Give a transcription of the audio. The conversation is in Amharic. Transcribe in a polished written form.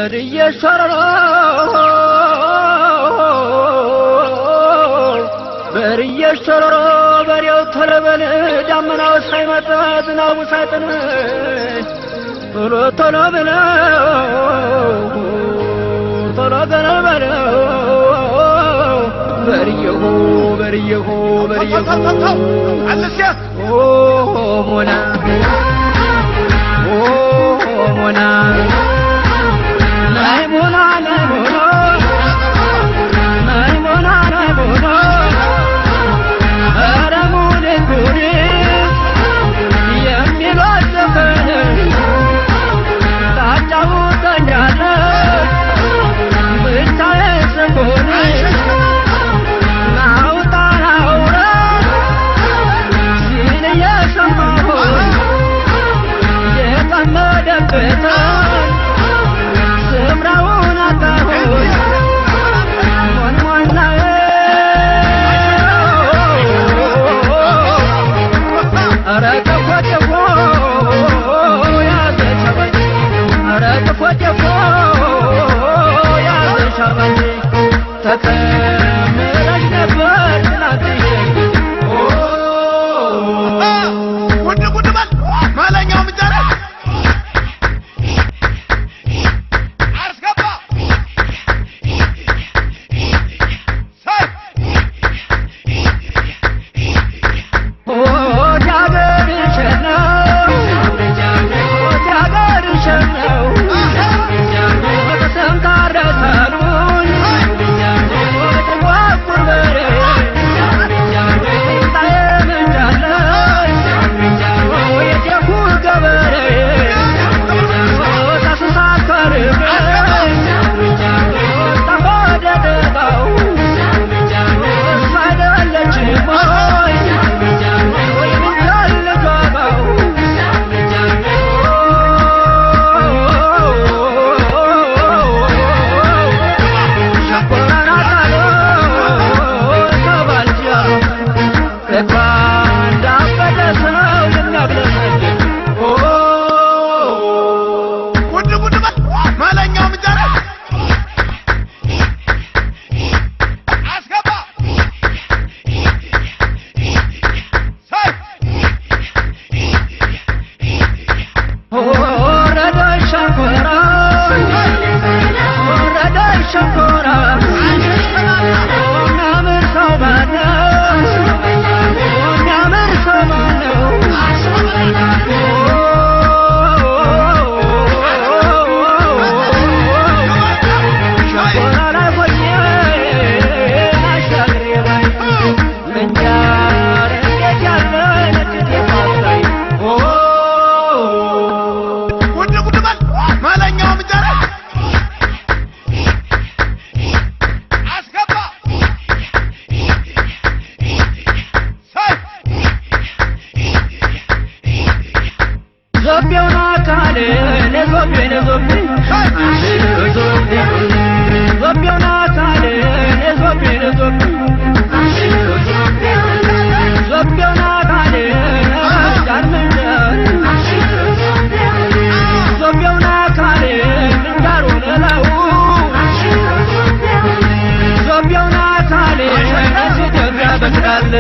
በርየሸረሮ በርየሸረሮ በሬው ተለበለ ዳመናው ሳይመጣ ዝናቡ ሳይጥል ቶሎ ቶሎ በለው ቶሎ በለው በርየሁ በርየሁ በርየሁ አለሲያ ሞና ሞና ናይሞና ናይሞና ናይሞና ናይሞና ኧረ ሙኔ ሙኔ የሚሏት ዘፈን ታጫውተኛለች ብቻዬን ስሆን ናውጣ ናውራ ሲል እየሰማሁኝ የጠመደበትን ስምራውን አጣሁኝ ሞንሞና ኧረ ጨፎ ጨፎ ያዘሻባኝ ኧረ ጨፎ ጨፎ ያዘሻባኝ ተከምረሽ ነበር ትናንትዬ ጉድ ጉድ በል ማለኛው ምንጀራ አስገባ በክራለ